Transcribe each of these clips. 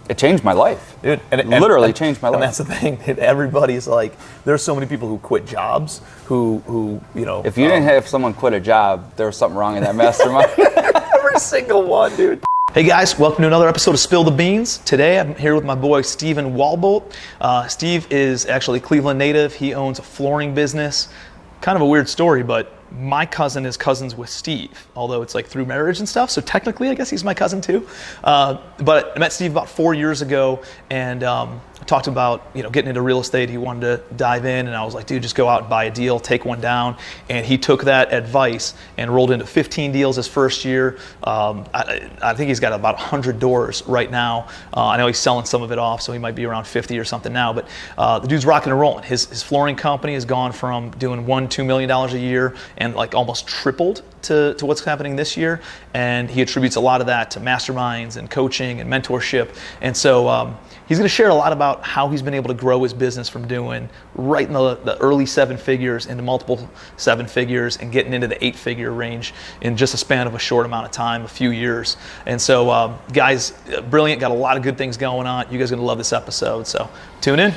it changed my life. Dude, and literally changed my life. And that's the thing. Everybody's like, there's so many people who quit jobs who If you didn't have someone quit a job, there was something wrong in that mastermind. Every single one, dude. Hey guys, welcome to another episode of Spill the Beans. Today I'm here with my boy Steven Walbolt. Steve is actually a Cleveland native. He owns a flooring business. Kind of a weird story, but my cousin is cousins with Steve, although it's like through marriage and stuff. So technically, I guess he's my cousin too. But I met Steve about 4 years ago, and talked about getting into real estate. He wanted to dive in, and I was like, dude, just go out and buy a deal, take one down. And he took that advice and rolled into 15 deals his first year. I think he's got about 100 doors right now. I know he's selling some of it off, so he might be around 50 or something now. But the dude's rocking and rolling. His flooring company has gone from doing $2 million a year and like almost tripled to what's happening this year. And he attributes a lot of that to masterminds and coaching and mentorship. And so he's going to share a lot about how he's been able to grow his business from doing right in the early 7 figures into multiple 7 figures and getting into the 8-figure range in just a span of a short amount of time, a few years. And so guys, brilliant, got a lot of good things going on. You guys are going to love this episode, so tune in.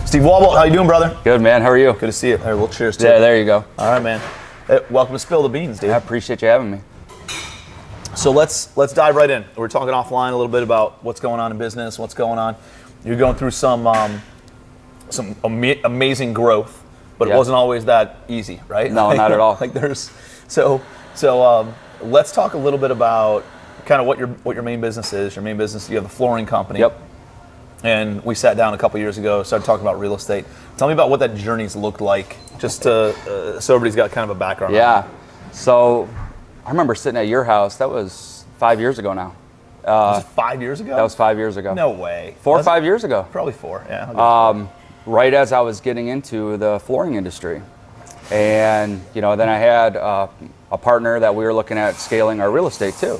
Steve Walbolt, how you doing, brother? Good, man. How are you? Good to see you. All right, well, cheers to Yeah, there you go. All right, man. Hey, welcome to Spill the Beans, dude. I appreciate you having me. So let's dive right in. We're talking offline a little bit about what's going on in business, what's going on. You're going through some amazing growth, but Yep. it wasn't always that easy, right? No, not at all. Like so let's talk a little bit about kind of what your main business is. Your main business, you have the flooring company. Yep. And we sat down a couple years ago, started talking about real estate. Tell me about what that journey's looked like, just to, so everybody's got kind of a background. Yeah. So I remember sitting at your house. That was 5 years ago now. Was it 5 years ago? That was 5 years ago. No way. 4 or 5 years ago. Probably 4, yeah. Right as I was getting into the flooring industry. And, then I had a partner that we were looking at scaling our real estate too.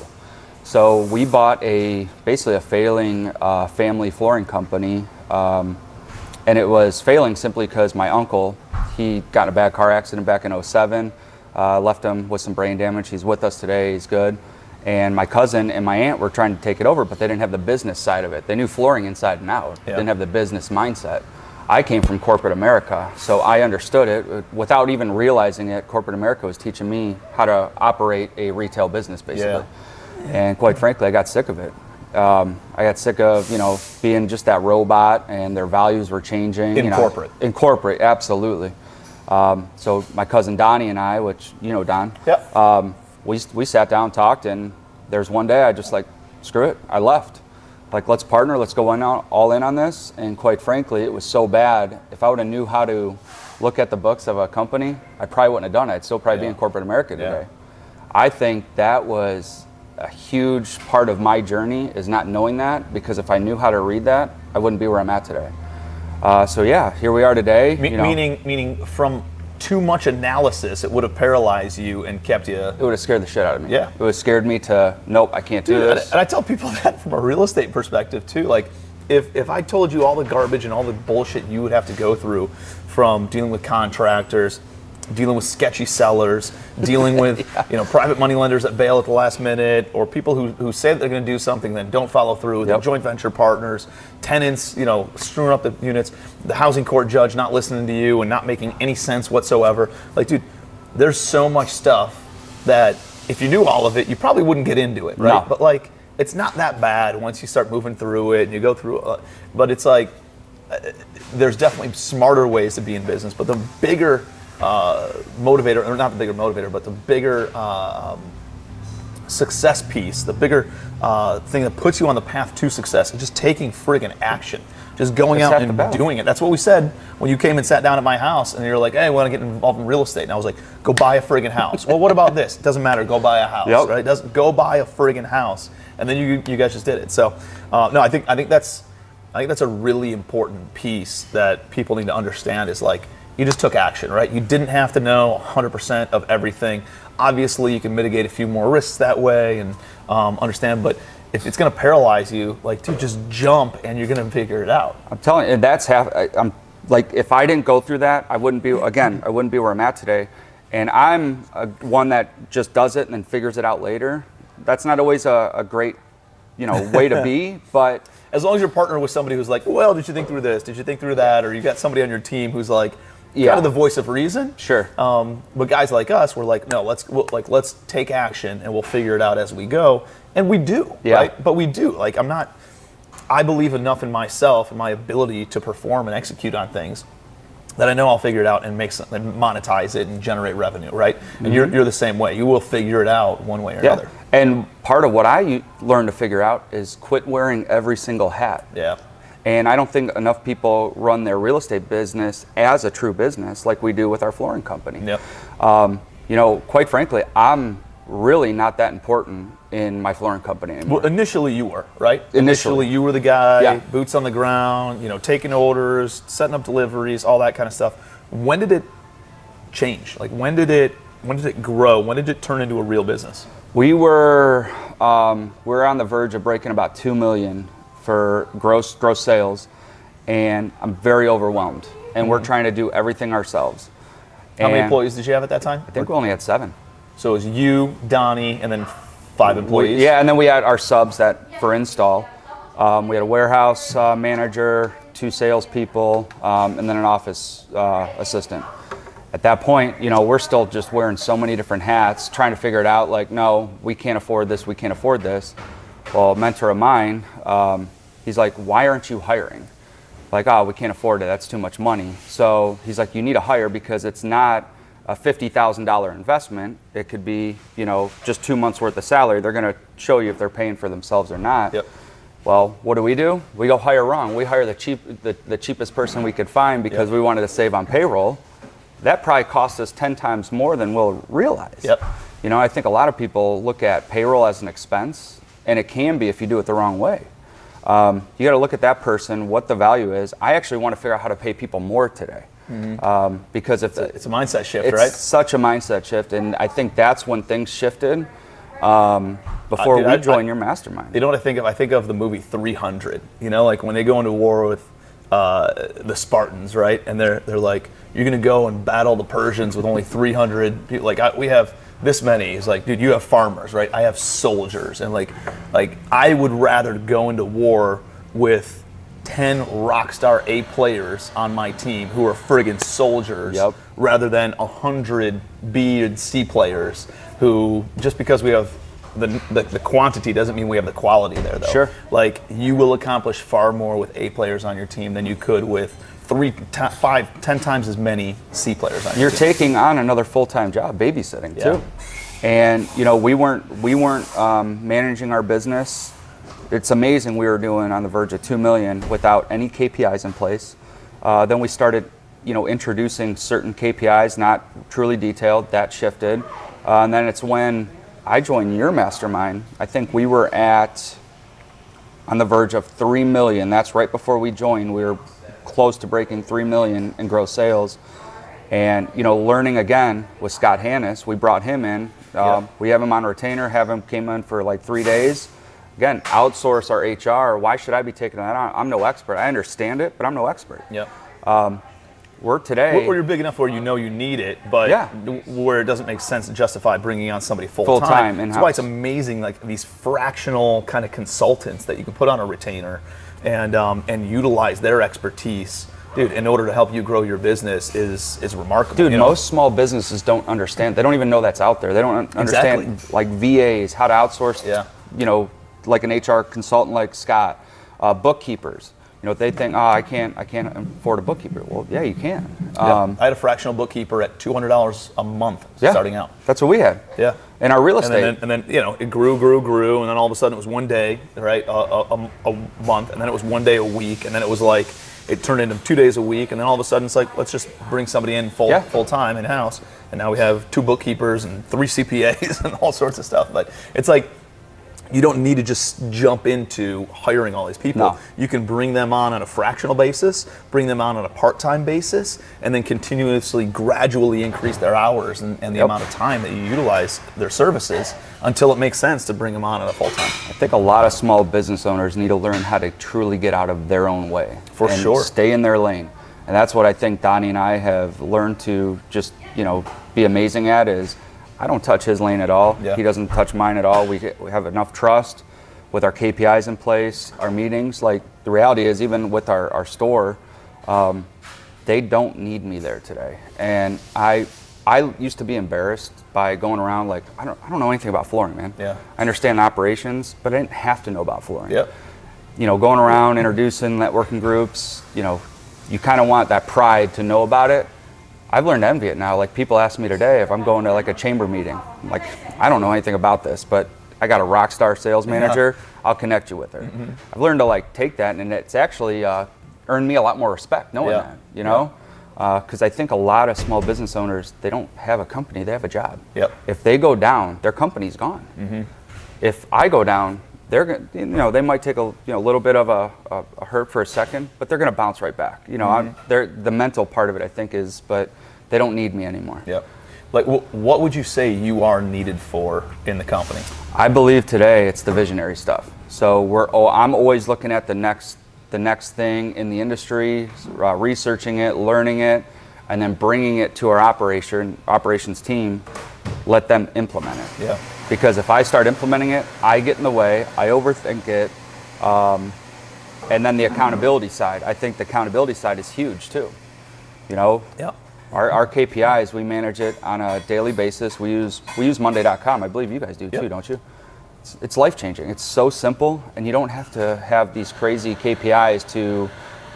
So we bought basically a failing family flooring company, and it was failing simply because my uncle, he got in a bad car accident back in 2007, left him with some brain damage. He's with us today, he's good. And my cousin and my aunt were trying to take it over, but they didn't have the business side of it. They knew flooring inside and out, didn't have the business mindset. I came from corporate America, so I understood it. Without even realizing it, corporate America was teaching me how to operate a retail business, basically. Yeah. And quite frankly, I got sick of it. I got sick of, being just that robot, and their values were changing. In corporate. In corporate, absolutely. So my cousin Donnie and I, which you know Don, Yep. we sat down, talked, and there's one day I just like, screw it, I left. Like, let's partner, let's go all in on this. And quite frankly, it was so bad. If I would have knew how to look at the books of a company, I probably wouldn't have done it. I'd still probably be in corporate America today. I think that was a huge part of my journey, is not knowing that, because if I knew how to read that, I wouldn't be where I'm at today. So yeah, here we are today. Meaning from too much analysis, it would have paralyzed you and kept you. It would have scared the shit out of me. Yeah. It would have scared me to, nope, I can't do this. And I tell people that from a real estate perspective too. Like, if I told you all the garbage and all the bullshit you would have to go through from dealing with contractors, dealing with sketchy sellers, dealing with private money lenders that bail at the last minute, or people who say that they're going to do something then don't follow through, the joint venture partners, tenants, screwing up the units, the housing court judge not listening to you and not making any sense whatsoever. Like, dude, there's so much stuff that if you knew all of it, you probably wouldn't get into it, right? No. But like, it's not that bad once you start moving through it and you go through but it's like, there's definitely smarter ways to be in business, but the bigger motivator, or not the bigger motivator, but the bigger success piece, the bigger thing that puts you on the path to success is just taking friggin' action. Just going out and doing it. That's what we said when you came and sat down at my house and you're like, hey, I want to get involved in real estate. And I was like, go buy a friggin' house. Well, what about this? It doesn't matter, go buy a house, right? Go buy a friggin' house. And then you guys just did it. So, no, I think that's a really important piece that people need to understand, is like, you just took action, right? You didn't have to know 100% of everything. Obviously, you can mitigate a few more risks that way and understand, but if it's going to paralyze you, like, dude, just jump and you're going to figure it out. I'm telling you, that's half. I'm like, if I didn't go through that, I wouldn't be where I'm at today. And I'm one that just does it and then figures it out later. That's not always a great, way to be, but as long as you're partnered with somebody who's like, well, did you think through this? Did you think through that? Or you got somebody on your team who's like, kind of the voice of reason. Sure. But guys like us, we're like, no, let's take action and we'll figure it out as we go. And we do, right? But we do. Like, I believe enough in myself and my ability to perform and execute on things that I know I'll figure it out and monetize it and generate revenue, right? And you're the same way. You will figure it out one way or another. And part of what I learned to figure out is quit wearing every single hat. Yeah. And I don't think enough people run their real estate business as a true business like we do with our flooring company. Yep. Quite frankly, I'm really not that important in my flooring company anymore. Well, initially you were, right? Initially you were the guy, boots on the ground, taking orders, setting up deliveries, all that kind of stuff. When did it change? Like, when did it grow? When did it turn into a real business? We were on the verge of breaking about $2 million for gross sales, and I'm very overwhelmed. And we're trying to do everything ourselves. How many employees did you have at that time? I think we only had 7. So it was you, Donnie, and then 5 employees? And then we had our subs for install. We had a warehouse manager, 2 salespeople, and then an office assistant. At that point, we're still just wearing so many different hats, trying to figure it out, like, no, we can't afford this, we can't afford this. Well, a mentor of mine, he's like, why aren't you hiring? Like, we can't afford it, that's too much money. So he's like, you need to hire because it's not a $50,000 investment. It could be, just 2 months worth of salary. They're going to show you if they're paying for themselves or not. Yep. Well, what do? We go hire wrong. We hire the cheapest person we could find because we wanted to save on payroll. That probably cost us 10 times more than we'll realize. Yep. I think a lot of people look at payroll as an expense, and it can be if you do it the wrong way. You got to look at that person, what the value is. I actually want to figure out how to pay people more today. Because it's a mindset shift, right? It's such a mindset shift, and I think that's when things shifted before we joined your mastermind. You know what I think of? I think of the movie 300. Like when they go into war with the Spartans, right? And they're like, you're going to go and battle the Persians with only 300 people. Like, we have this many. He's like, dude, you have farmers, right? I have soldiers. And like I would rather go into war with 10 rock star A players on my team who are friggin' soldiers rather than 100 B and C players who, just because we have the quantity doesn't mean we have the quality there, though. Sure. Like, you will accomplish far more with A players on your team than you could with 5, 10 times as many C players on your team. You're taking on another full-time job, babysitting too. And we weren't managing our business. It's amazing we were doing on the verge of $2 million without any KPIs in place. Then we started, introducing certain KPIs, not truly detailed. That shifted, and then it's when I joined your mastermind. I think we were on the verge of $3 million. That's right before we joined. We were close to breaking $3 million in gross sales. And, learning again with Scott Hannes, we brought him in. We have him on retainer, came in for like 3 days. Again, outsource our HR. Why should I be taking that on? I'm no expert. I understand it, but I'm no expert. We're today. Where you're big enough where you need it, but where it doesn't make sense to justify bringing on somebody full-time. In-house. That's why it's amazing, like these fractional kind of consultants that you can put on a retainer and utilize their expertise, dude, in order to help you grow your business is remarkable. Dude, most small businesses don't understand. They don't even know that's out there. They don't understand like VAs, how to outsource. Like an HR consultant like Scott, bookkeepers. They think, I can't afford a bookkeeper. Well, yeah, you can. I had a fractional bookkeeper at $200 a month starting out. That's what we had. Yeah. In our real estate. And then it grew, and then all of a sudden it was one day, right, a month, and then it was one day a week, and then it was like, it turned into 2 days a week, and then all of a sudden it's like, let's just bring somebody in full time in-house, and now we have 2 bookkeepers and 3 CPAs and all sorts of stuff. But it's like, you don't need to just jump into hiring all these people. No. You can bring them on a fractional basis, bring them on a part-time basis, and then continuously, gradually increase their hours and the amount of time that you utilize their services until it makes sense to bring them on a full-time. I think a lot of small business owners need to learn how to truly get out of their own way. For sure. Stay in their lane. And that's what I think Donnie and I have learned to just be amazing at is I don't touch his lane at all. Yeah. He doesn't touch mine at all. We have enough trust with our KPIs in place, our meetings. Like, the reality is, even with our store, they don't need me there today. And I used to be embarrassed by going around like, I don't know anything about flooring, man. Yeah. I understand the operations, but I didn't have to know about flooring. Yep. Going around introducing networking groups, you kind of want that pride to know about it. I've learned to envy it now. Like, people ask me today if I'm going to like a chamber meeting. I'm like, I don't know anything about this, but I got a rock star sales manager. I'll connect you with her. Mm-hmm. I've learned to like take that, and it's actually earned me a lot more respect knowing that, because I think a lot of small business owners, they don't have a company, they have a job. Yep. If they go down, their company's gone. Mm-hmm. If I go down, they're they might take a little bit of a hurt for a second, but they're going to bounce right back. The mental part of it, I think, is, but they don't need me anymore. Yep. Like, what would you say you are needed for in the company? I believe today it's the visionary stuff. So I'm always looking at the next thing in the industry, researching it, learning it, and then bringing it to our operations team. Let them implement it. Yeah. Because if I start implementing it, I get in the way, I overthink it, and then the accountability side. I think the accountability side is huge too. Yeah. Our KPIs, we manage it on a daily basis. We use Monday.com. I believe you guys do too, don't you? It's life changing. It's so simple, and you don't have to have these crazy KPIs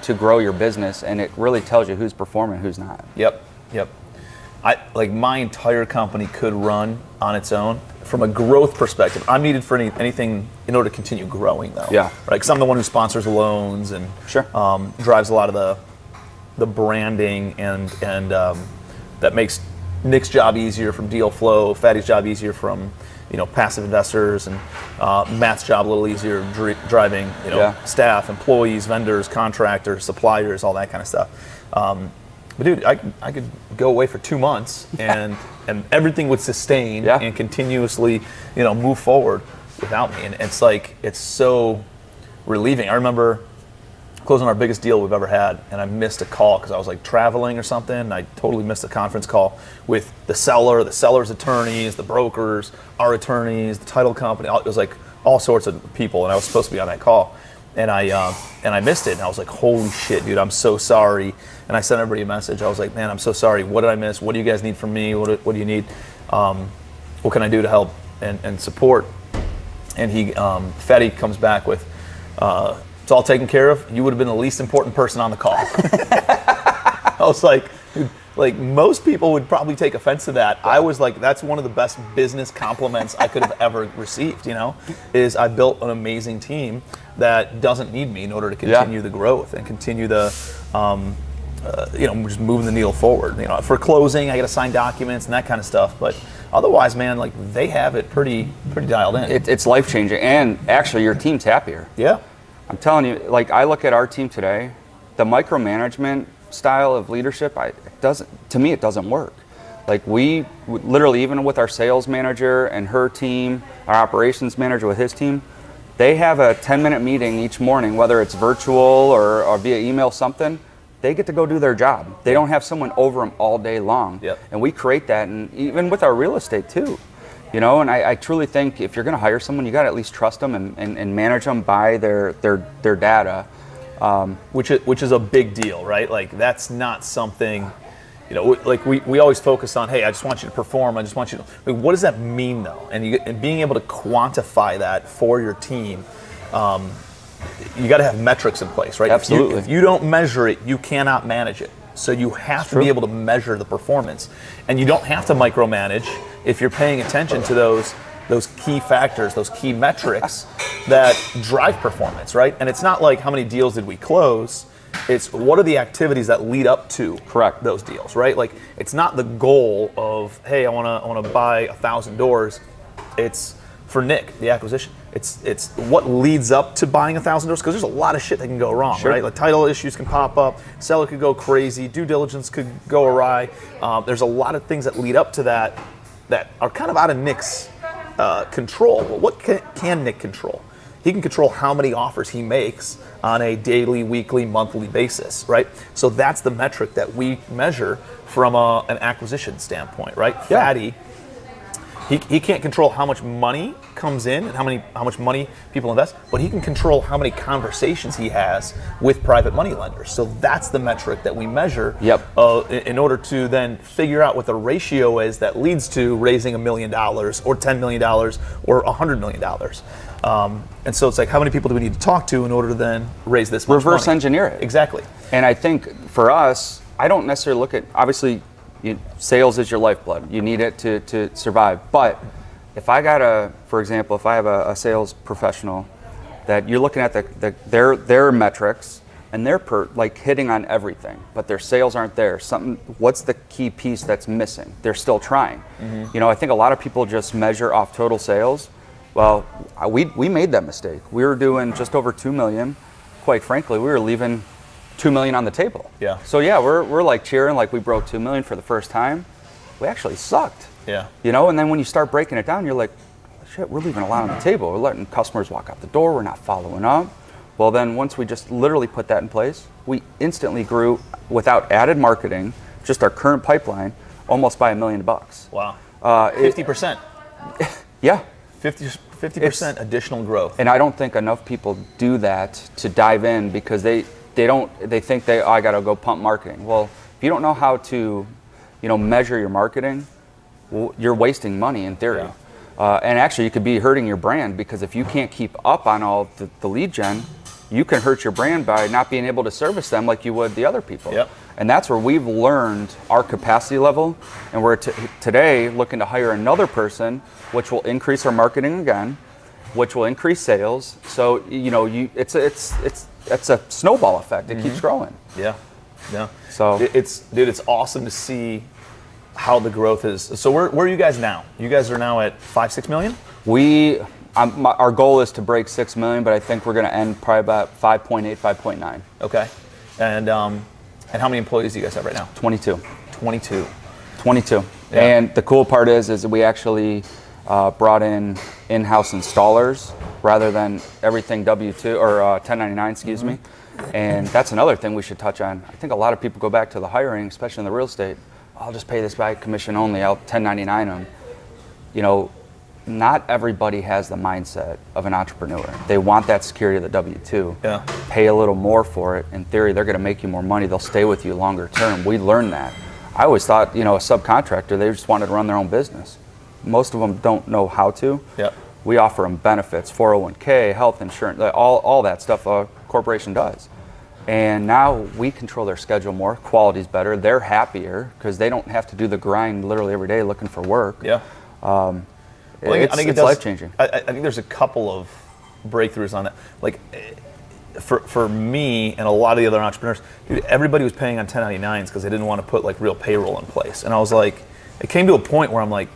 to grow your business, and it really tells you who's performing, who's not. Yep. My entire company could run on its own. From a growth perspective, I'm needed for anything in order to continue growing, though. Yeah. Right. Because I'm the one who sponsors loans and drives a lot of the branding and that makes Nick's job easier from deal flow, Fatty's job easier from passive investors, and Matt's job a little easier driving staff, employees, vendors, contractors, suppliers, all that kind of stuff. But dude, I could go away for 2 months and everything would sustain and continuously move forward without me, and it's so relieving. I remember closing our biggest deal we've ever had, and I missed a call because I was like traveling or something, and I totally missed a conference call with the seller, the seller's attorneys, the brokers, our attorneys, the title company. It was like all sorts of people, and I was supposed to be on that call, and I missed it, and I was like, holy shit, dude, I'm so sorry. And I sent everybody a message. I was like, man, I'm so sorry. What did I miss? What do you guys need from me? What do you need? What can I do to help and support? And Fatty comes back with, it's all taken care of. You would have been the least important person on the call. I was like, dude, most people would probably take offense to that. I was like, that's one of the best business compliments I could have ever received, is I built an amazing team that doesn't need me in order to continue the growth and continue the, just moving the needle forward. For closing, I got to sign documents and that kind of stuff, but otherwise, man, they have it pretty dialed in. It's life changing, and actually your team's happier. Yeah. I'm telling you, I look at our team today, the micromanagement style of leadership, to me, it doesn't work. We literally, even with our sales manager and her team, our operations manager with his team, they have a 10-minute meeting each morning, whether it's virtual or via email, something. They get to go do their job. They don't have someone over them all day long. Yep. And we create that, and even with our real estate too. And I truly think if you're going to hire someone, you got to at least trust them and manage them by their data, which is a big deal, right? That's not something, we always focus on, hey, I just want you to perform. I just want you to. What does that mean though? And being able to quantify that for your team, you got to have metrics in place, right? Absolutely. If you don't measure it, you cannot manage it. So you have to be able to measure the performance, and you don't have to micromanage if you're paying attention to those key factors, those key metrics that drive performance, right? And it's not like how many deals did we close, it's what are the activities that lead up to those deals, right? It's not the goal of, hey, I want to buy 1,000 doors. It's for Nick, the acquisition. It's what leads up to buying 1,000 doors, because there's a lot of shit that can go wrong, right? Title issues can pop up, seller could go crazy, due diligence could go awry. There's a lot of things that lead up to that are kind of out of Nick's control. But what can Nick control? he can control how many offers he makes on a daily, weekly, monthly basis, right? So that's the metric that we measure from an acquisition standpoint, right? Yeah. Fatty, he can't control how much money comes in and how much money people invest, but he can control how many conversations he has with private money lenders. So that's the metric that we measure. Yep. In order to then figure out what the ratio is that leads to raising $1 million or $10 million or $100 million. And so it's like, how many people do we need to talk to in order to then raise this much Reverse money? engineer it. Exactly. And I think for us, I don't necessarily look at, obviously, sales is your lifeblood. You need it to survive. But if I got for example, if I have a sales professional that you're looking at their metrics and they're like hitting on everything, but their sales aren't there. What's the key piece that's missing? They're still trying. Mm-hmm. I think a lot of people just measure off total sales. Well, we made that mistake. We were doing just over 2 million. Quite frankly, we were leaving 2 million on the table. Yeah. So yeah, we're like cheering like we broke 2 million for the first time. We actually sucked. Yeah. And then when you start breaking it down, you're like, shit, we're leaving a lot on the table. We're letting customers walk out the door. We're not following up. Well, then once we just literally put that in place, we instantly grew without added marketing, just our current pipeline, almost by $1 million. Wow. 50%. Yeah. 50% additional growth. And I don't think enough people do that to dive in because they think I got to go pump marketing. Well, if you don't know how to, measure your marketing, well, you're wasting money in theory. Yeah. And actually you could be hurting your brand because if you can't keep up on all the lead gen, you can hurt your brand by not being able to service them like you would the other people. Yep. And that's where we've learned our capacity level, and we're today looking to hire another person, which will increase our marketing again, which will increase sales. So it's a snowball effect. It keeps growing. Yeah. So it's awesome to see how the growth is. So where are you guys now? You guys are now at 5-6 million? Our goal is to break 6 million, but I think we're going to end probably about 5.8, 5.9. Okay. And how many employees do you guys have right now? 22. 22. Yeah. And the cool part is that we actually brought in-house installers rather than everything W-2 or 1099, excuse me. And that's another thing we should touch on. I think a lot of people go back to the hiring, especially in the real estate. I'll just pay this guy commission only. I'll 1099 him. Not everybody has the mindset of an entrepreneur. They want that security of the W-2. Yeah. Pay a little more for it. In theory, they're going to make you more money. They'll stay with you longer term. We learned that. I always thought, a subcontractor, they just wanted to run their own business. Most of them don't know how to. Yep. We offer them benefits, 401k, health insurance, all that stuff a corporation does. And now we control their schedule more. Quality's better. They're happier because they don't have to do the grind literally every day looking for work. Yeah. It's life-changing. I think there's a couple of breakthroughs on that. Like, for me and a lot of the other entrepreneurs, dude, everybody was paying on 1099s because they didn't want to put like real payroll in place. And I was like, it came to a point where I'm like,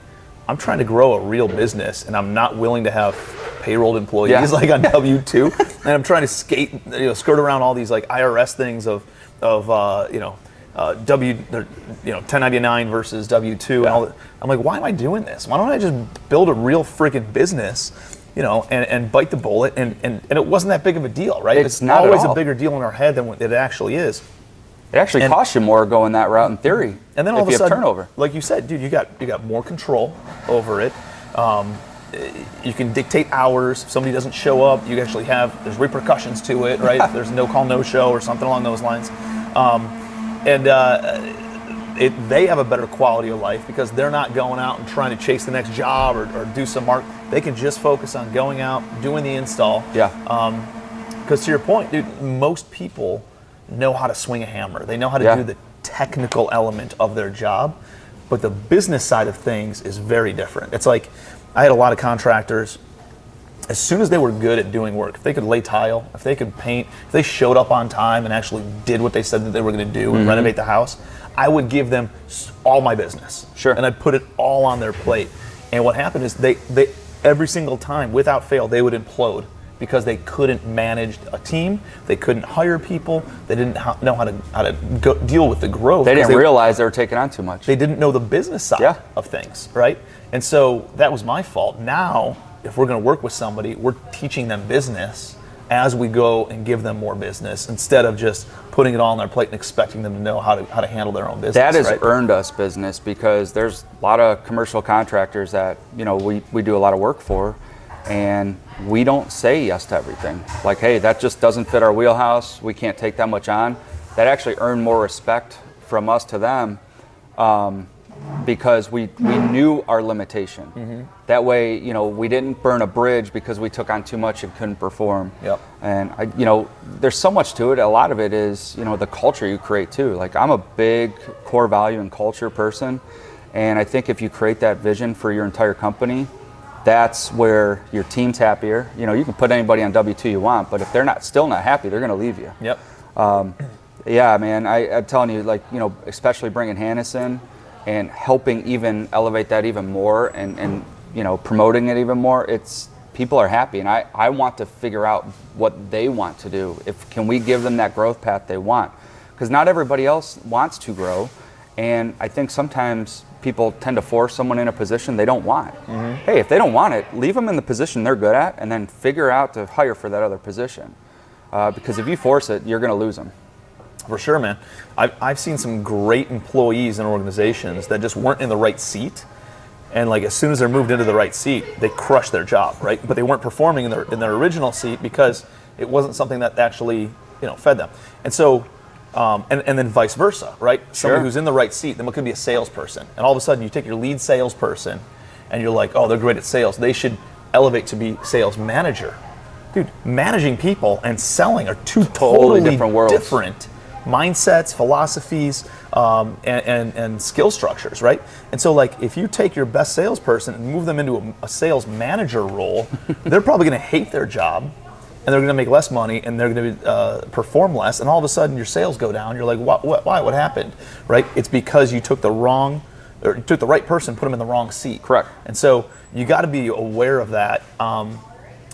I'm trying to grow a real business and I'm not willing to have payrolled employees like on W-2. And I'm trying to skirt around all these like IRS things of 1099 versus W-2 and all that. I'm like, why am I doing this? Why don't I just build a real freaking business, and bite the bullet? And it wasn't that big of a deal, right? It's not always at all a bigger deal in our head than what it actually is. It actually costs you more going that route in theory. And then all if of a you sudden, have turnover. like you said, dude, you got more control over it. You can dictate hours. If somebody doesn't show up, there's repercussions to it, right? There's no call, no show or something along those lines. They have a better quality of life because they're not going out and trying to chase the next job or do some mark. They can just focus on going out, doing the install. Yeah. Because to your point, dude, most people know how to swing a hammer. They know how to do the technical element of their job, but the business side of things is very different. It's like, I had a lot of contractors, as soon as they were good at doing work, if they could lay tile, if they could paint, if they showed up on time and actually did what they said that they were going to do and renovate the house, I would give them all my business. Sure. And I'd put it all on their plate. And what happened is they every single time, without fail, they would implode because they couldn't manage a team, they couldn't hire people, they didn't know how to deal with the growth. They didn't realize they were taking on too much. They didn't know the business side of things, right? And so that was my fault. Now, if we're going to work with somebody, we're teaching them business as we go and give them more business, instead of just putting it all on their plate and expecting them to know how to handle their own business. That has right? earned us business, because there's a lot of commercial contractors that, you know, we do a lot of work for, and we don't say yes to everything. Like, hey, that just doesn't fit our wheelhouse, we can't take that much on. That actually earned more respect from us to them, because we knew our limitation. Mm-hmm. That way, you know, we didn't burn a bridge because we took on too much and couldn't perform. Yep. And you know, there's so much to it. A lot of it is, you know, the culture you create too. Like, I'm a big core value and culture person, and I think if you create that vision for your entire company, that's where your team's happier. You know, you can put anybody on W-2 you want, but if they're still not happy, they're going to leave you. Yep. Yeah, man, I'm telling you, like, you know, especially bringing Hannes in and helping even elevate that even more, and you know, promoting it even more, it's, people are happy, and I want to figure out what they want to do. Can we give them that growth path they want? Because not everybody else wants to grow, and I think sometimes people tend to force someone in a position they don't want. Mm-hmm. Hey, if they don't want it, leave them in the position they're good at, and then figure out to hire for that other position. Because if you force it, you're going to lose them. For sure, man. I've seen some great employees in organizations that just weren't in the right seat, and like as soon as they're moved into the right seat, they crush their job, right? But they weren't performing in their original seat because it wasn't something that actually, you know, fed them. And so, and then vice versa, right? Somebody Sure. who's in the right seat, then what could be a salesperson, and all of a sudden you take your lead salesperson, and you're like, oh, they're great at sales. They should elevate to be sales manager. Dude, managing people and selling are two totally different worlds. Different mindsets, philosophies, and skill structures, right? And so, like, if you take your best salesperson and move them into a sales manager role, they're probably going to hate their job, and they're going to make less money, and they're going to perform less, and all of a sudden your sales go down. You're like, why? What happened? Right? It's because you took the right person, put them in the wrong seat. Correct. And so you got to be aware of that.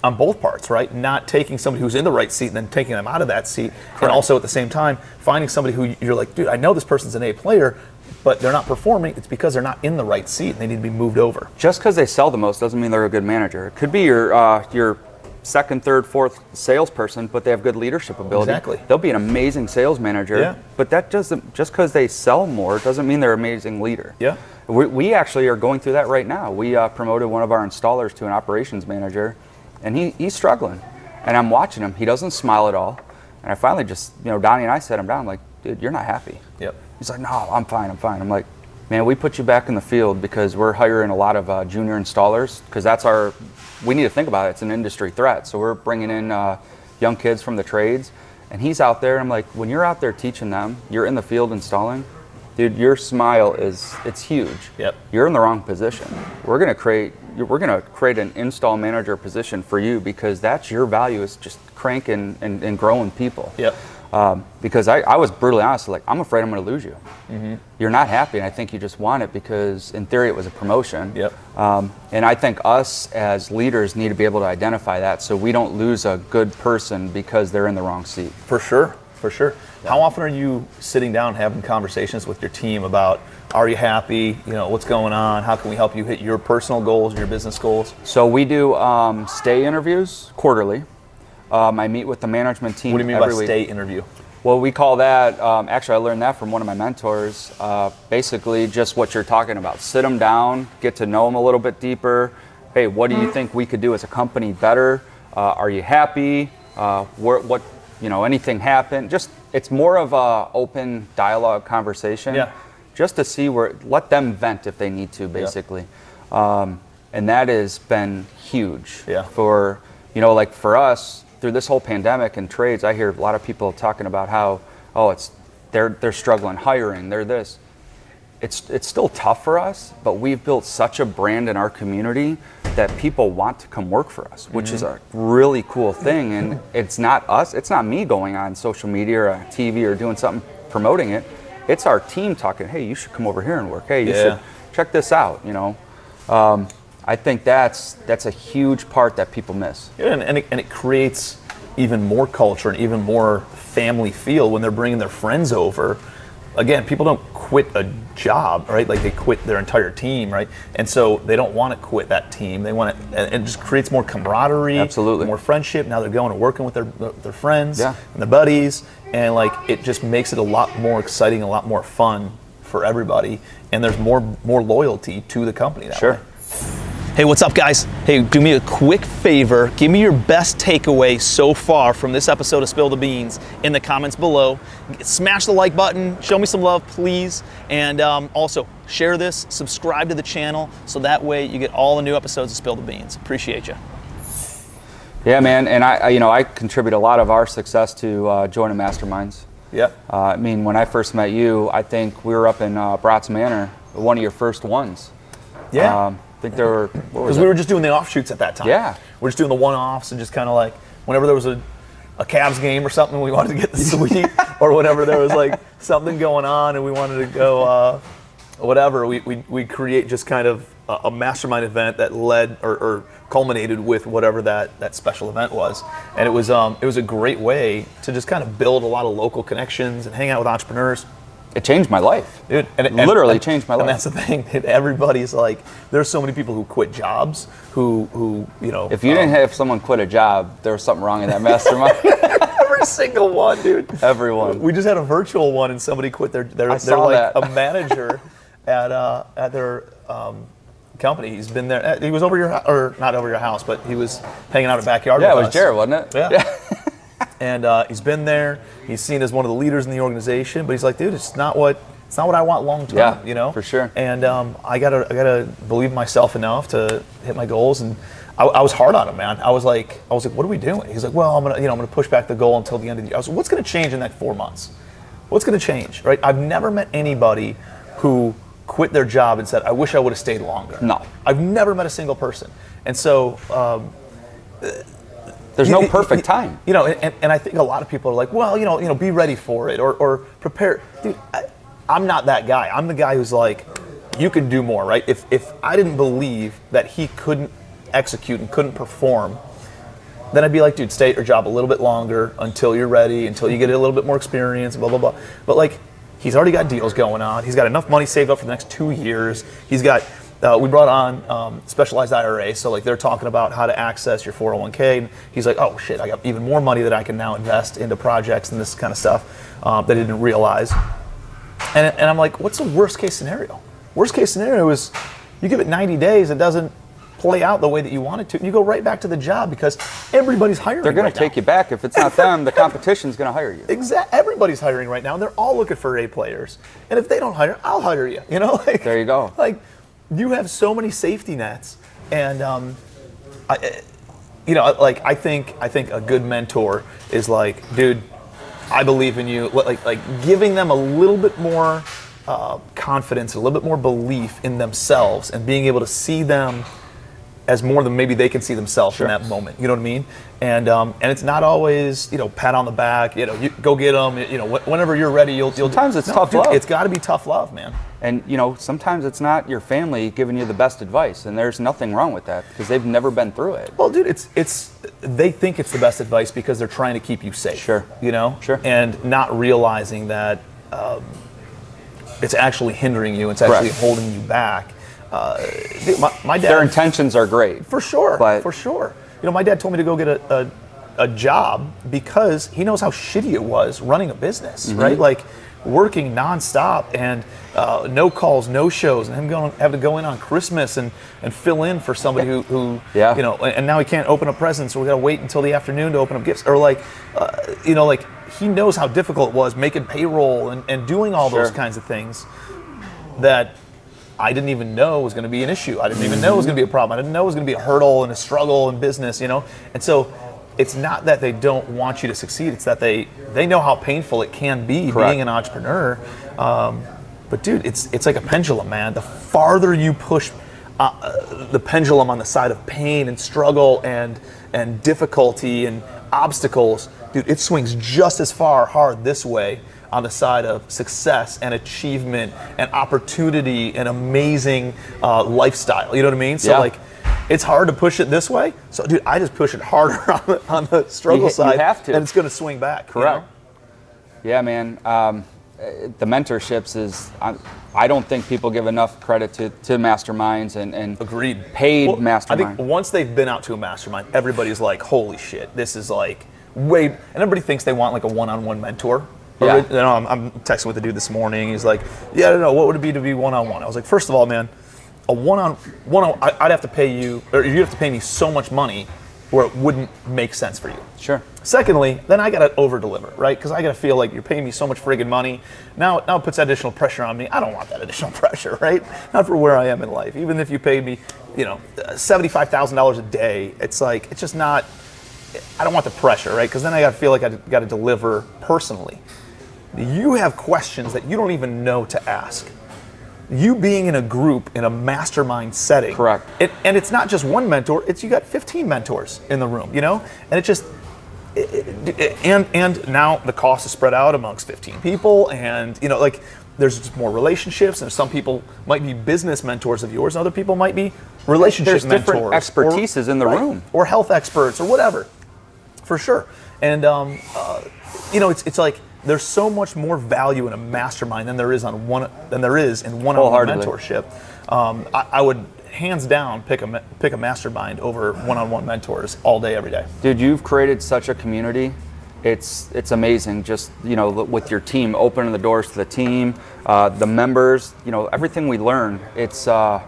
On both parts, right? Not taking somebody who's in the right seat and then taking them out of that seat. Correct. And also at the same time, finding somebody who you're like, dude, I know this person's an A player, but they're not performing. It's because they're not in the right seat and they need to be moved over. Just because they sell the most doesn't mean they're a good manager. It could be your second, third, fourth salesperson, but they have good leadership ability. Exactly. They'll be an amazing sales manager, yeah. But that doesn't, just because they sell more doesn't mean they're an amazing leader. Yeah. We actually are going through that right now. We promoted one of our installers to an operations manager, and he's struggling, and I'm watching him. He doesn't smile at all, and I finally just, you know, Donnie and I sat him down, like, dude, you're not happy. Yep. He's like, no, I'm fine. I'm like, man, we put you back in the field because we're hiring a lot of junior installers, because we need to think about it. It's an industry threat. So we're bringing in young kids from the trades, and he's out there. And I'm like, when you're out there teaching them, you're in the field installing, dude, your smile it's huge. Yep. You're in the wrong position. We're gonna create an install manager position for you, because that's your value, is just cranking and growing people. Yep. Because I was brutally honest, like, I'm afraid I'm going to lose you. Mm-hmm. You're not happy, and I think you just want it because in theory it was a promotion. Yep. And I think us as leaders need to be able to identify that, so we don't lose a good person because they're in the wrong seat. For sure. How often are you sitting down having conversations with your team about, are you happy? You know, what's going on? How can we help you hit your personal goals, your business goals? So we do stay interviews quarterly. I meet with the management team. What do you mean every by week. stay interview? Well, we call that, actually I learned that from one of my mentors, basically just what you're talking about. Sit them down, get to know them a little bit deeper. Hey, what do you think we could do as a company better? Are you happy? What, you know, anything happen? Just, it's more of a open dialogue conversation. Yeah. Just to see let them vent if they need to, basically. Yeah. And that has been huge. Yeah. For, you know, like for us, through this whole pandemic and trades, I hear a lot of people talking about how, they're struggling hiring, they're this. It's still tough for us, but we've built such a brand in our community that people want to come work for us, which is a really cool thing. And it's not us, it's not me going on social media or TV or doing something promoting it. It's our team talking, hey, you should come over here and work. Hey, you should check this out, you know. I think that's a huge part that people miss. Yeah, and it creates even more culture and even more family feel when they're bringing their friends over. Again, people don't quit a job, right? Like they quit their entire team, right? And so they don't want to quit that team. They want to, and it just creates more camaraderie, absolutely, more friendship. Now they're going and working with their friends yeah, and their buddies, and like it just makes it a lot more exciting, a lot more fun for everybody, and there's more loyalty to the company that way. Hey, what's up, guys? Hey, do me a quick favor. Give me your best takeaway so far from this episode of Spill the Beans in the comments below. Smash the like button, show me some love, please. And also, share this, subscribe to the channel, so that way you get all the new episodes of Spill the Beans. Appreciate you. Yeah, man, and I contribute a lot of our success to joining Masterminds. Yeah. I mean, when I first met you, I think we were up in Bratz Manor, one of your first ones. Yeah. I think there were, because we were just doing the offshoots at that time. Yeah. We're just doing the one-offs and just kind of like, whenever there was a Cavs game or something, we wanted to get the suite, or whenever there was like something going on and we wanted to go, whatever, we create just kind of a mastermind event that led or culminated with whatever that special event was. And it was a great way to just kind of build a lot of local connections and hang out with entrepreneurs. It changed my life. Dude, and literally changed my life. And that's the thing. Everybody's like, there's so many people who quit jobs who you know. If you didn't have someone quit a job, there was something wrong in that mastermind. Every single one, dude. Everyone. We just had a virtual one, and somebody quit their like a manager at their company. He's been there. He was over your or not over your house, but he was hanging out in the backyard. Yeah, with it was us. Jared, wasn't it? Yeah. And he's been there. He's seen as one of the leaders in the organization, but he's like, dude, it's not what I want long term. Yeah, you know, for sure. And I gotta believe myself enough to hit my goals. And I was hard on him, man. I was like, what are we doing? He's like, well, I'm gonna push back the goal until the end of the year. I was like, what's gonna change in that 4 months? What's gonna change, right? I've never met anybody who quit their job and said, I wish I would have stayed longer. No. I've never met a single person. And so. There's no perfect time. You know, and I think a lot of people are like, well, you know, be ready for it or prepare. Dude, I'm not that guy. I'm the guy who's like, you can do more, right? If I didn't believe that he couldn't execute and couldn't perform, then I'd be like, dude, stay at your job a little bit longer until you're ready, until you get a little bit more experience, blah, blah, blah. But like, he's already got deals going on. He's got enough money saved up for the next 2 years. He's got, we brought on specialized IRA, so like they're talking about how to access your 401k. And he's like, oh shit, I got even more money that I can now invest into projects and this kind of stuff that I didn't realize. And I'm like, what's the worst case scenario? Worst case scenario is you give it 90 days, it doesn't play out the way that you want it to, and you go right back to the job because everybody's hiring. They're going to take you back. If it's not them, the competition's going to hire you. Exactly. Everybody's hiring right now, and they're all looking for A players. And if they don't hire, I'll hire you. You know, like, there you go. Like, you have so many safety nets, and I think a good mentor is like, dude, I believe in you. Like giving them a little bit more confidence, a little bit more belief in themselves, and being able to see them as more than maybe they can see themselves in that moment. You know what I mean? And it's not always, you know, pat on the back. You know, you go get them. You know, whenever you're ready, you'll. Sometimes it's tough love. It's got to be tough love, man. And you know, sometimes it's not your family giving you the best advice, and there's nothing wrong with that because they've never been through it. Well, dude, it's they think it's the best advice because they're trying to keep you safe. Sure. You know. Sure. And not realizing that it's actually hindering you. It's actually holding you back. Dude, my dad. Their intentions are great. For sure. But for sure. You know, my dad told me to go get a job because he knows how shitty it was running a business, right? Like working nonstop and no calls, no shows, and him having to go in on Christmas and fill in for somebody who you know, and now he can't open up presents, so we got to wait until the afternoon to open up gifts, or like, you know, like he knows how difficult it was making payroll and doing all those kinds of things that I didn't even know was going to be an issue. I didn't even know it was going to be a problem. I didn't know it was going to be a hurdle and a struggle in business, you know? And so it's not that they don't want you to succeed. It's that they know how painful it can be being an entrepreneur. But dude, it's like a pendulum, man. The farther you push the pendulum on the side of pain and struggle and difficulty and obstacles, dude, it swings just as hard this way on the side of success and achievement and opportunity and amazing lifestyle. You know what I mean? So like, it's hard to push it this way. So dude, I just push it harder on the struggle side. You have to. And it's going to swing back. Correct. You know? Yeah, man. the mentorships is, I don't think people give enough credit to masterminds and Agreed. paid mastermind. I think once they've been out to a mastermind, everybody's like, holy shit, this is like way, and everybody thinks they want like a one-on-one mentor. Yeah. You know, I'm texting with the dude this morning. He's like, yeah, I don't know, what would it be to be one-on-one? I was like, first of all, man, a one-on-one, I'd have to pay you, or you'd have to pay me so much money where it wouldn't make sense for you. Sure. Secondly, then I gotta over-deliver, right? Because I gotta feel like you're paying me so much friggin' money. Now it puts additional pressure on me. I don't want that additional pressure, right? Not for where I am in life. Even if you paid me, you know, $75,000 a day, it's like, it's just not, I don't want the pressure, right? Because then I gotta feel like I gotta deliver personally. You have questions that you don't even know to ask. You being in a group, in a mastermind setting. Correct. And it's not just one mentor, it's you got 15 mentors in the room, you know? And it just, and now the cost is spread out amongst 15 people, and you know, like there's just more relationships, and some people might be business mentors of yours, and other people might be relationship There's mentors. different expertises in the room. Or health experts, or whatever, for sure. And you know, it's like, there's so much more value in a mastermind than there is in one-on-one mentorship. I would hands down pick a mastermind over one-on-one mentors all day, every day. Dude, you've created such a community. It's amazing. Just, you know, with your team, opening the doors to the team, the members, you know, everything we learn. It's hard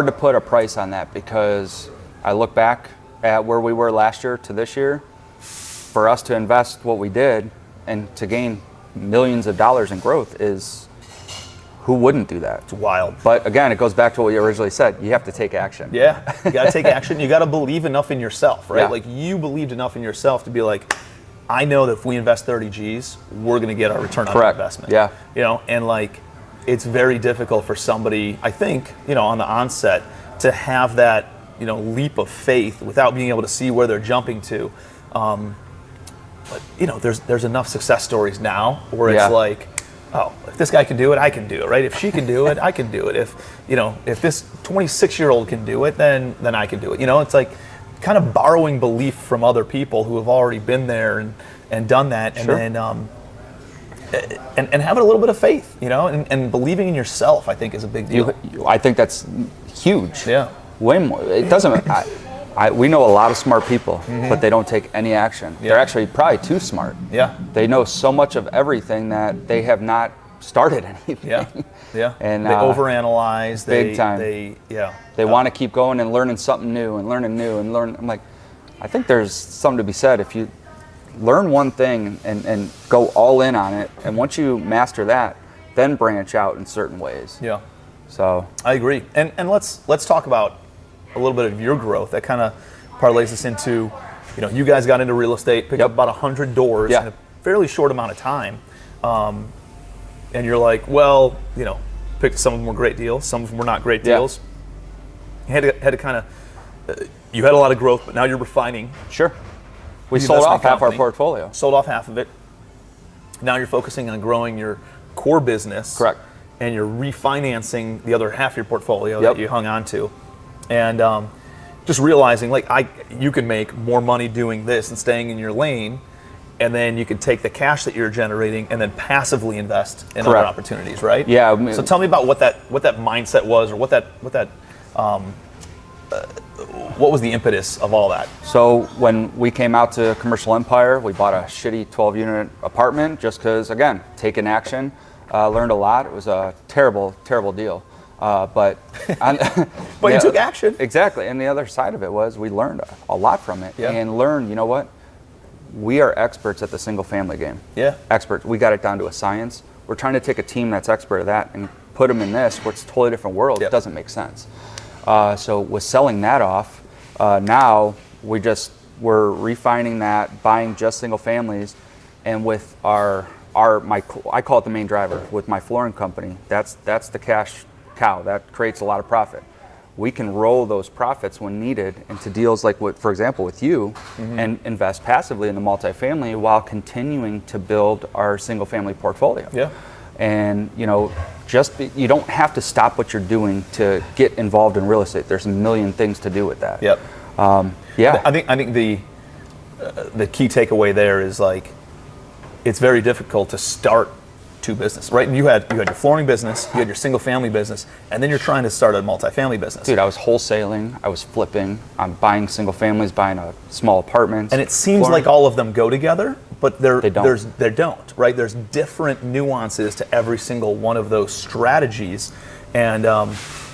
to put a price on that, because I look back at where we were last year to this year. For us to invest what we did and to gain millions of dollars in growth, is, who wouldn't do that? It's wild. But again, it goes back to what you originally said. You have to take action. Yeah, you got to take action. You got to believe enough in yourself, right? Yeah. Like, you believed enough in yourself to be like, I know that if we invest 30 G's, we're going to get our return on Correct. investment. Yeah. You know, and like, it's very difficult for somebody, I think, you know, on the onset, to have that, you know, leap of faith without being able to see where they're jumping to. But you know, there's enough success stories now where it's like, oh, if this guy can do it, I can do it, right? If she can do it, I can do it. If, you know, if this 26-year-old can do it, then I can do it. You know, it's like kind of borrowing belief from other people who have already been there and done that, and Sure. then and having a little bit of faith, you know, and believing in yourself, I think, is a big deal. I think that's huge. Yeah. Way more. It doesn't. We know a lot of smart people, but they don't take any action. Yeah. They're actually probably too smart. Yeah. They know so much of everything that they have not started anything. Yeah. Yeah. And they overanalyze. big time. They want to keep going and learning something new and learning new and learn. I'm like, I think there's something to be said if you learn one thing and go all in on it, and once you master that, then branch out in certain ways. Yeah. So I agree. And let's talk about a little bit of your growth. That kind of parlays us into, you know, you guys got into real estate, picked up about 100 doors in a fairly short amount of time. And you're like, well, you know, picked, some of them were great deals, some of them were not great deals. You had to kind of, you had a lot of growth, but now you're refining. Sure. We the sold investment off half our company. portfolio. Sold off half of it. Now you're focusing on growing your core business. Correct. And you're refinancing the other half of your portfolio that you hung on to. And just realizing, like, you can make more money doing this and staying in your lane, and then you can take the cash that you're generating and then passively invest in other opportunities, right? Yeah. I mean, so tell me about what that mindset was, or what was the impetus of all that? So when we came out to Commercial Empire, we bought a shitty 12-unit apartment just because, again, taking action. Learned a lot. It was a terrible, terrible deal. But you took action. Exactly. And the other side of it was we learned a lot from it. Yeah. And learned, you know what? We are experts at the single family game. Yeah. Experts. We got it down to a science. We're trying to take a team that's expert at that and put them in this, where it's a totally different world. It doesn't make sense. So with selling that off, now we're refining that, buying just single families, and with I call it the main driver with my flooring company. That's the cash cow that creates a lot of profit. We can roll those profits when needed into deals like what, for example, with you, and invest passively in the multifamily while continuing to build our single family portfolio. Yeah. And you know, you don't have to stop what you're doing to get involved in real estate. There's a million things to do with that. Yep. Yeah. I think the key takeaway there is, like, it's very difficult to start two businesses, right? And you had your flooring business, you had your single family business, and then you're trying to start a multifamily business. Dude, I was wholesaling, I was flipping, I'm buying single families, buying a small apartments. And it seems like all of them go together, but They don't, right? There's different nuances to every single one of those strategies. And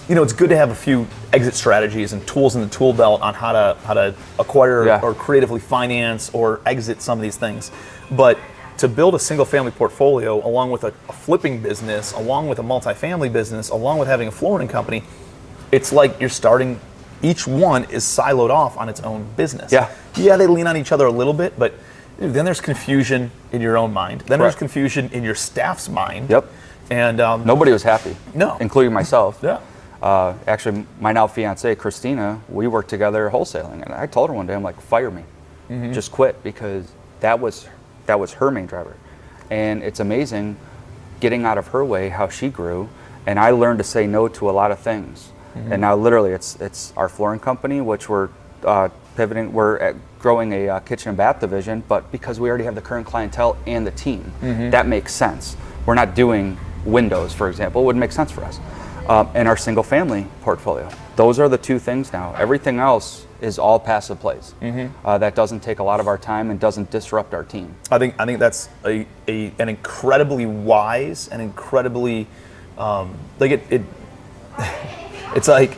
it's good to have a few exit strategies and tools in the tool belt on how to acquire or creatively finance or exit some of these things. But to build a single family portfolio along with a flipping business, along with a multifamily business, along with having a flooring company, it's like you're starting, each one is siloed off on its own business. Yeah, they lean on each other a little bit, but then there's confusion in your own mind. Then there's confusion in your staff's mind. Yep. And nobody was happy. No. Including myself. Yeah. Actually, my now fiance, Christina, we worked together wholesaling, and I told her one day, I'm like, fire me, just quit, because that was her main driver. And it's amazing getting out of her way how she grew, and I learned to say no to a lot of things. And now literally it's our flooring company, which we're pivoting, growing a kitchen and bath division, but because we already have the current clientele and the team, that makes sense. We're not doing windows, for example. It wouldn't make sense for us. And our single family portfolio. Those are the two things now. Everything else is all passive plays. That doesn't take a lot of our time and doesn't disrupt our team. I think that's an incredibly wise and incredibly it's like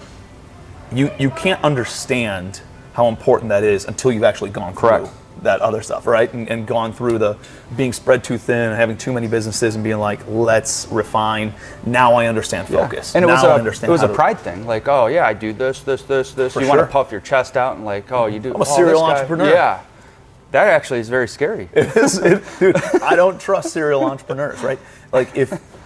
you can't understand how important that is until you've actually gone through that other stuff, right? And gone through the being spread too thin, having too many businesses, and being like, let's refine. Now I understand focus. And it was a pride thing. Like, oh yeah, I do this. You want to puff your chest out and like, oh, you do. I'm a serial entrepreneur. Yeah, that actually is very scary. It is, dude. I don't trust serial entrepreneurs, right? Like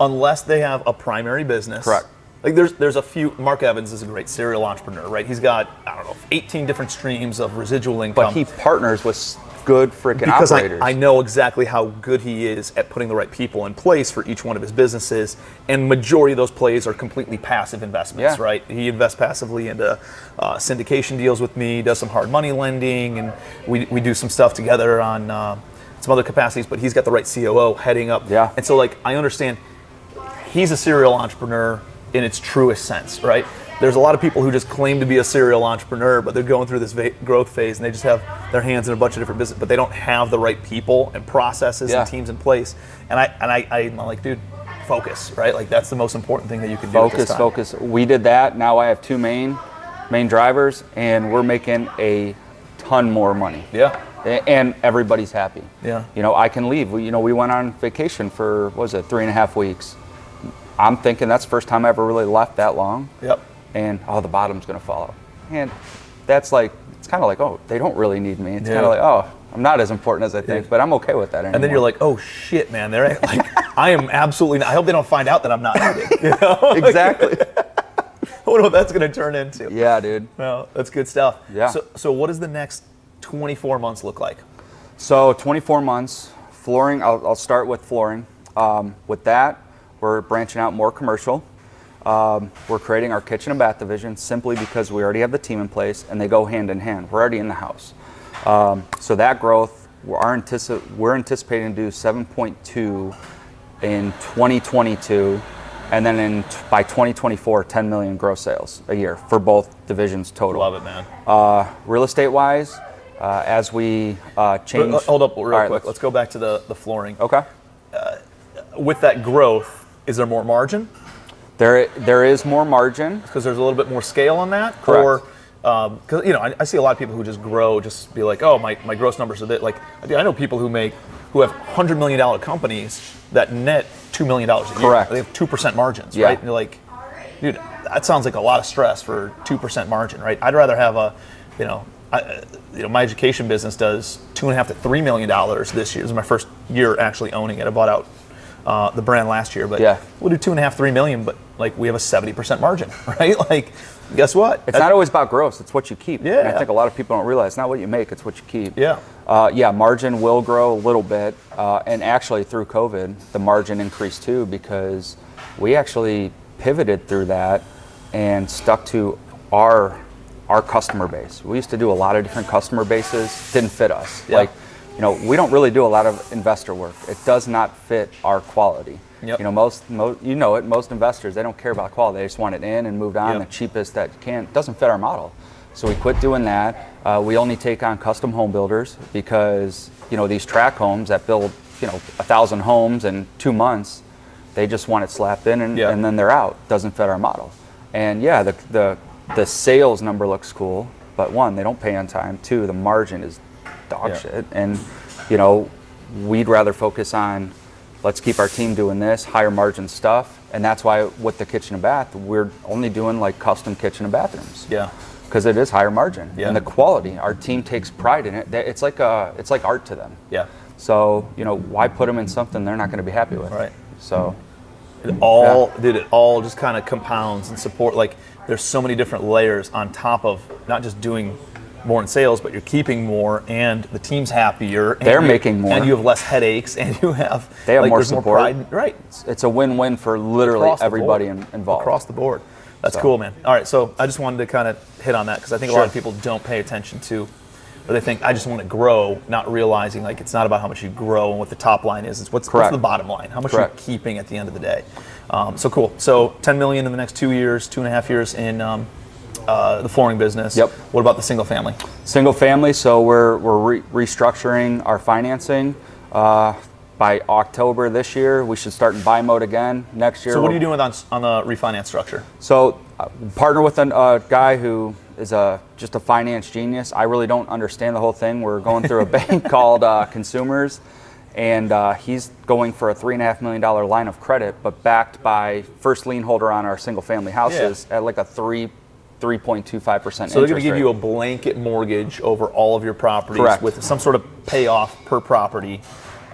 unless they have a primary business. Correct. Like there's a few. Mark Evans is a great serial entrepreneur, right? He's got 18 different streams of residual income. But he partners with good freaking operators. I know exactly how good he is at putting the right people in place for each one of his businesses, and majority of those plays are completely passive investments, right? He invests passively into syndication deals with me, does some hard money lending, and we do some stuff together on some other capacities. But he's got the right COO heading up, and so I understand he's a serial entrepreneur in its truest sense, right? There's a lot of people who just claim to be a serial entrepreneur, but they're going through this growth phase and they just have their hands in a bunch of different businesses, but they don't have the right people and processes and teams in place. And I'm like, dude, focus, right? Like that's the most important thing that you can do. Focus. We did that. Now I have two main drivers, and we're making a ton more money. Yeah. And everybody's happy. Yeah. I can leave. We went on vacation for 3.5 weeks. I'm thinking that's the first time I ever really left that long. Yep. And the bottom's going to fall out. And that's it's kind of like, oh, they don't really need me. It's kind of like, oh, I'm not as important as I think, but I'm okay with that anymore. And then you're like, oh shit, man, they're like, I am absolutely not. I hope they don't find out that I'm not needed. Exactly. I wonder what that's going to turn into. Yeah, dude. Well, that's good stuff. Yeah. So what does the next 24 months look like? So 24 months, flooring, I'll start with flooring. With that, we're branching out more commercial. We're creating our kitchen and bath division simply because we already have the team in place and they go hand in hand. We're already in the house. So that growth, we're anticipating to do 7.2 in 2022, and then by 2024, 10 million gross sales a year for both divisions total. Love it, man. Real estate wise, as we change. Hold up real quick. Let's go back to the flooring. Okay. With that growth, is there more margin? There is more margin because there's a little bit more scale on that. Correct. Or because I see a lot of people who just grow, just be like, oh, my gross numbers are that. Like I know people who have $100 million companies that net $2 million a year. Correct. They have 2% margins, right? And you're like, dude, that sounds like a lot of stress for 2% margin, right? I'd rather have my education business does $2.5 to $3 million this year. This is my first year actually owning it. I bought out the brand last year, but we'll do $2.5, $3 million, but we have a 70% margin, right? Like, guess what? It's not always about gross, it's what you keep. Yeah. And I think a lot of people don't realize it's not what you make, it's what you keep. Yeah. Margin will grow a little bit, and actually through COVID, the margin increased too, because we actually pivoted through that and stuck to our customer base. We used to do a lot of different customer bases, didn't fit us. Yeah. we don't really do a lot of investor work. It does not fit our quality. Yep. Most investors, they don't care about quality. They just want it in and moved on, the cheapest that you can. It doesn't fit our model. So we quit doing that. We only take on custom home builders because, these tract homes that build, 1,000 homes in 2 months, they just want it slapped in and then they're out. Doesn't fit our model. And the sales number looks cool, but one, they don't pay on time. Two, the margin is dog shit. And, we'd rather focus on, let's keep our team doing this, higher margin stuff. And that's why with the kitchen and bath, we're only doing like custom kitchen and bathrooms. Yeah. Because it is higher margin. Yeah. And the quality, our team takes pride in it. It's like art to them. Yeah. So, why put them in something they're not going to be happy with? Right. So it all just kind of compounds and support. Like, there's so many different layers on top of not just doing more in sales, but you're keeping more, and the team's happier. They're making more, and you have less headaches, and you have more support. More pride. Right. It's a win-win for literally everybody involved across the board. That's cool, man. All right, so I just wanted to kind of hit on that because I think a lot of people don't pay attention to, or they think I just want to grow, not realizing like it's not about how much you grow and what the top line is. It's what's the bottom line, how much you're keeping at the end of the day. So cool. So 10 million in the next 2 years, 2.5 years in the flooring business. Yep. What about the single family? Single family. So we're restructuring our financing. By October this year, we should start in buy mode again. Next year. So what are you doing on the refinance structure? So partner with a guy who is just a finance genius. I really don't understand the whole thing. We're going through a bank called Consumers, and he's going for a $3.5 million line of credit, but backed by first lien holder on our single family houses at like a 3.25% interest rate. So they're going to give you a blanket mortgage over all of your properties with some sort of payoff per property.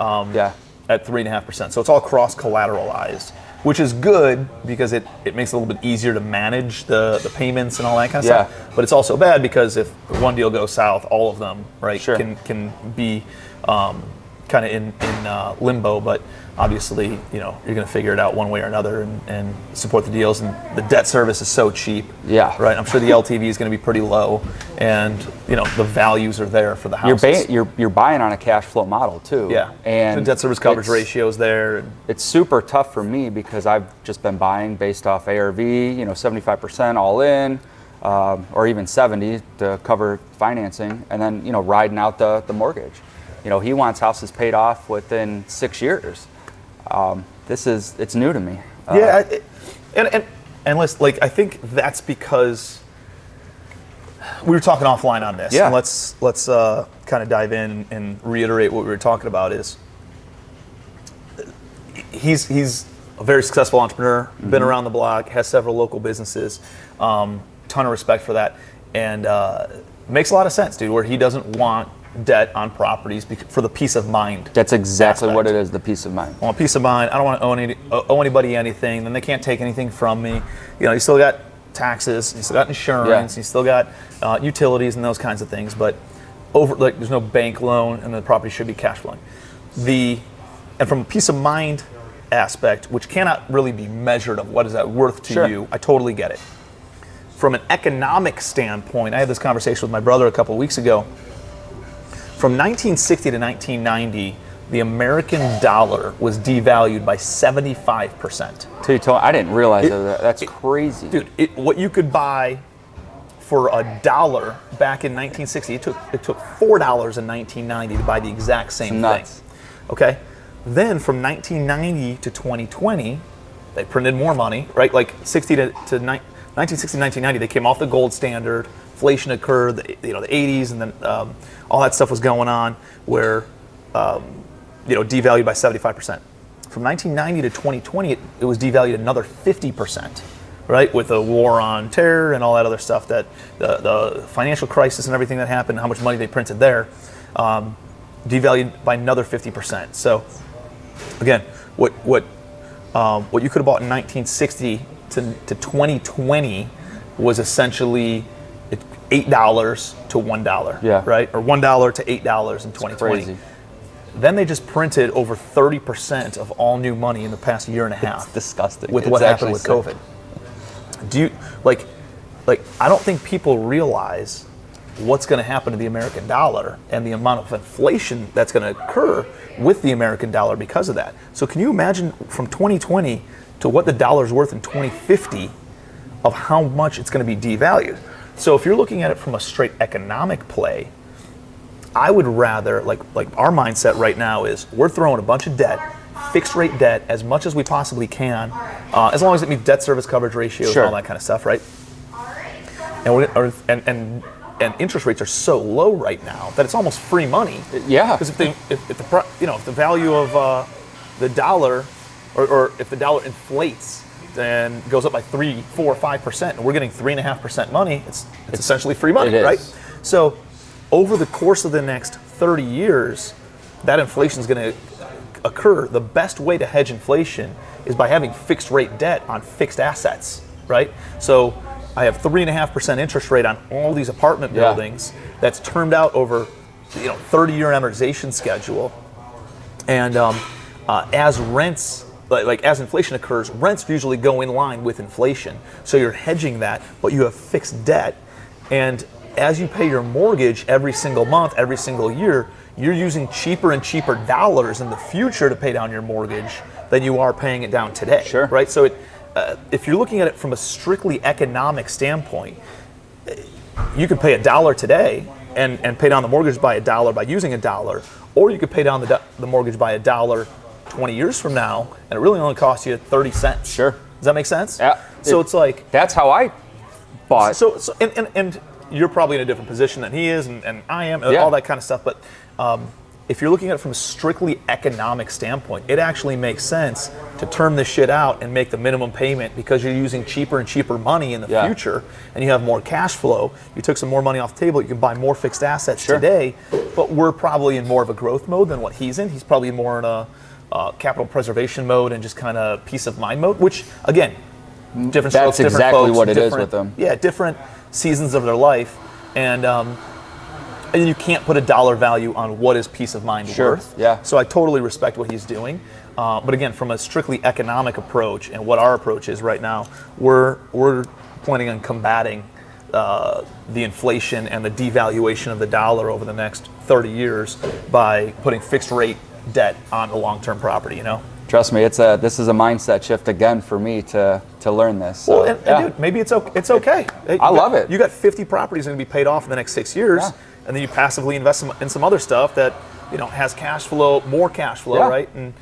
At 3.5%. So it's all cross-collateralized, which is good because it makes it a little bit easier to manage the payments and all that kind of stuff. But it's also bad because if one deal goes south, all of them can be kind of in limbo. But obviously, you're going to figure it out one way or another and support the deals. And the debt service is so cheap. Yeah. Right. I'm sure the LTV is going to be pretty low, and the values are there for the houses. You're buying on a cash flow model too. Yeah. And the debt service coverage ratio is there. It's super tough for me because I've just been buying based off ARV, 75% all in, or even 70 to cover financing, and then riding out the mortgage. He wants houses paid off within 6 years. It's new to me. And listen, I think that's because we were talking offline on this. And let's kind of dive in and reiterate what we were talking about. Is he's a very successful entrepreneur, been around the block, has several local businesses, ton of respect for that, and makes a lot of sense, dude. Where he doesn't want debt on properties for the peace of mind. That's exactly what it is, the peace of mind. I want peace of mind. I don't want to owe anybody anything. Then they can't take anything from me. You still got taxes, you still got insurance, you still got utilities and those kinds of things. But there's no bank loan, and the property should be cash flowing. And from a peace of mind aspect, which cannot really be measured of what is that worth to you, I totally get it. From an economic standpoint, I had this conversation with my brother a couple of weeks ago. From 1960 to 1990, the American dollar was devalued by 75%. I didn't realize that. That's crazy. Dude, what you could buy for $1 back in 1960, it took $4 in 1990 to buy the exact same thing. Okay? Then from 1990 to 2020, they printed more money, right? Like 1960 to 1990, they came off the gold standard. Inflation occurred, the 80s, and then all that stuff was going on where, devalued by 75%. From 1990 to 2020, it was devalued another 50%, right? With the war on terror and all that other stuff, that the financial crisis and everything that happened, how much money they printed there, devalued by another 50%. So, again, what you could have bought in 1960 to 2020 was essentially $8 to $1, right? Or $1 to $8 in 2020. Crazy. Then they just printed over 30% of all new money in the past year and a half. It's disgusting. With what happened with COVID. Do you I don't think people realize what's going to happen to the American dollar and the amount of inflation that's going to occur with the American dollar because of that. So can you imagine from 2020 to what the dollar's worth in 2050 of how much it's going to be devalued? So if you're looking at it from a straight economic play, I would rather, like our mindset right now is we're throwing a bunch of debt, fixed rate debt, as much as we possibly can, as long as it meets debt service coverage ratios and all that kind of stuff, right? And interest rates are so low right now that it's almost free money. Yeah. Because if the value of the dollar, or if the dollar inflates and goes up by 3, 4, 5%, and we're getting 3.5% money, it's essentially free money, right? So over the course of the next 30 years, that inflation is going to occur. The best way to hedge inflation is by having fixed rate debt on fixed assets, right? So I have 3.5% interest rate on all these apartment buildings that's termed out over 30-year amortization schedule. And as rents, as inflation occurs, rents usually go in line with inflation. So you're hedging that, but you have fixed debt. And as you pay your mortgage every single month, every single year, you're using cheaper and cheaper dollars in the future to pay down your mortgage than you are paying it down today. Sure. Right? So if you're looking at it from a strictly economic standpoint, you could pay $1 today and pay down the mortgage by $1 by using $1, or you could pay down the mortgage by $1 20 years from now, and it really only costs you 30 cents. Sure. Does that make sense? Yeah. So it's like, that's how I bought. So and you're probably in a different position than he is, and I am, all that kind of stuff. But if you're looking at it from a strictly economic standpoint, it actually makes sense to term this shit out and make the minimum payment, because you're using cheaper and cheaper money in the future, and you have more cash flow. You took some more money off the table. You can buy more fixed assets today, but we're probably in more of a growth mode than what he's in. He's probably more in a capital preservation mode and just kind of peace of mind mode, which again, different strokes, that's exactly different folks, what it is with them. Yeah, different seasons of their life, and you can't put a dollar value on what is peace of mind worth. Yeah. So I totally respect what he's doing, but again, from a strictly economic approach and what our approach is right now, we're planning on combating the inflation and the devaluation of the dollar over the next 30 years by putting fixed rate debt on the long-term property. Trust me, this is a mindset shift again for me to learn this. So, well, and dude, maybe it's okay. I love it. You got 50 properties going to be paid off in the next 6 years, and then you passively invest in some other stuff that has cash flow, more cash flow, right? And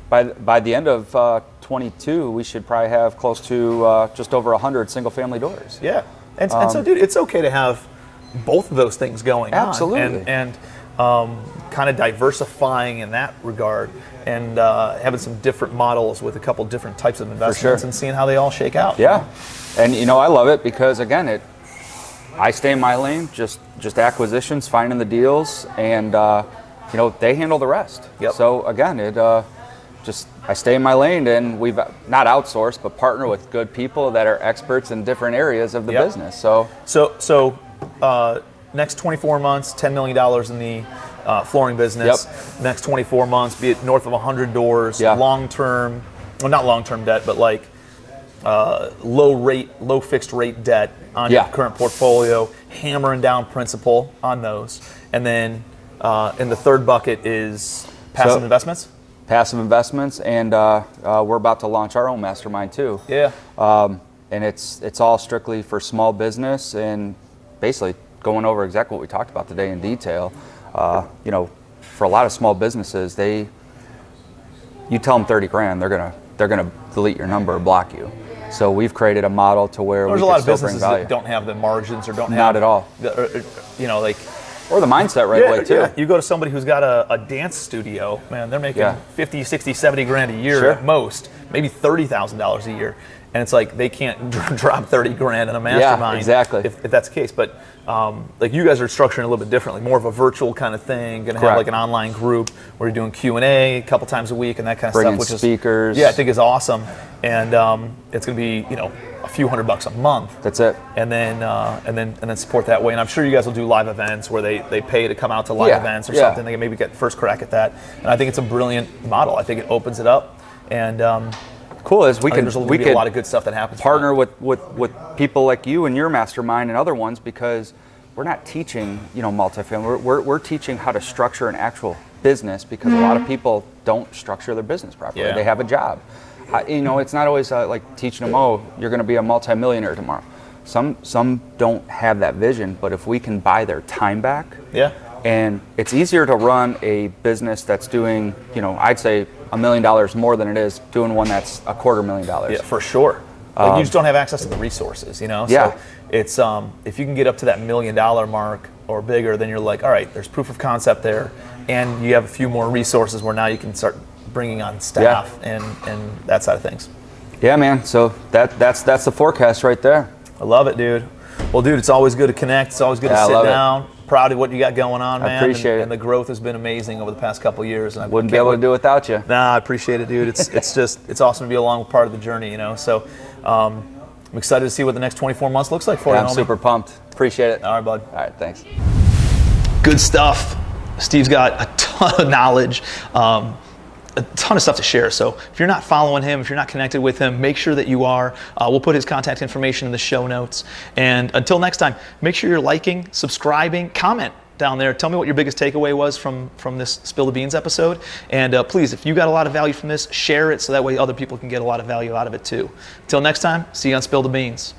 by the end of 22, we should probably have close to just over 100 single-family doors. Yeah, and so, dude, it's okay to have both of those things going on. Absolutely. And kind of diversifying in that regard, and having some different models with a couple different types of investments, and seeing how they all shake out. Yeah, and I love it because again, I stay in my lane, just acquisitions, finding the deals, and they handle the rest. Yep. So again, I stay in my lane, and we've not outsourced, but partner with good people that are experts in different areas of the business. So next 24 months, $10 million in the flooring business. Yep. Next 24 months, be it north of 100 doors, long-term, well, not long-term debt, but like low fixed rate debt on your current portfolio, hammering down principal on those. And then in the third bucket is passive investments. Passive investments, and we're about to launch our own mastermind too. Yeah. And it's all strictly for small business, and basically going over exactly what we talked about today in detail. For a lot of small businesses, you tell them 30 grand, they're gonna delete your number or block you. So we've created a model to where there's we a lot can of still bring businesses value. that don't have the margins or don't have Not at all. Or the mindset right away too. Yeah. You go to somebody who's got a dance studio, man, they're making 50, 60, 70 grand a year at most, maybe $30,000 a year. And it's like they can't drop 30 grand in a mastermind. Yeah, exactly. If that's the case. But you guys are structuring a little bit differently, more of a virtual kind of thing. Going to have like an online group where you're doing Q&A a couple times a week and that kind of Bringing stuff. Which speakers. I think is awesome. And it's going to be a few $100 a month. That's it. And then support that way. And I'm sure you guys will do live events where they pay to come out to live events or something. They can maybe get first crack at that. And I think it's a brilliant model. I think it opens it up. And cool is we can a lot of good stuff that happens. Partner with people like you and your mastermind and other ones, because not teaching, multifamily. We're teaching how to structure an actual business, because a lot of people don't structure their business properly. They have a job. It's not always like teaching them, oh, you're going to be a multimillionaire tomorrow. Some don't have that vision, but if we can buy their time back, and it's easier to run a business that's doing, I'd say $1 million more than it is doing one that's $250,000. Yeah, for sure. You just don't have access to the resources, So it's if you can get up to that $1 million mark or bigger, then you're like, all right, there's proof of concept there, and you have a few more resources where now you can start bringing on staff and that side of things. Yeah, man. So that's the forecast right there. I love it, dude. Well, dude, it's always good to connect. It's always good to sit down. Proud of what you got going on, man. I appreciate it. And the growth has been amazing over the past couple of years. And I wouldn't be able to do it without you. Nah, I appreciate it, dude. It's awesome to be along with part of the journey, So I'm excited to see what the next 24 months looks like for you. I'm super pumped. Appreciate it. All right, bud. All right, thanks. Good stuff. Steve's got a ton of knowledge. A ton of stuff to share. So if you're not following him, if you're not connected with him, make sure that you are. We'll put his contact information in the show notes. And until next time, make sure you're liking, subscribing, comment down there. Tell me what your biggest takeaway was from this Spill the Beans episode. And please, if you got a lot of value from this, share it so that way other people can get a lot of value out of it too. Until next time, see you on Spill the Beans.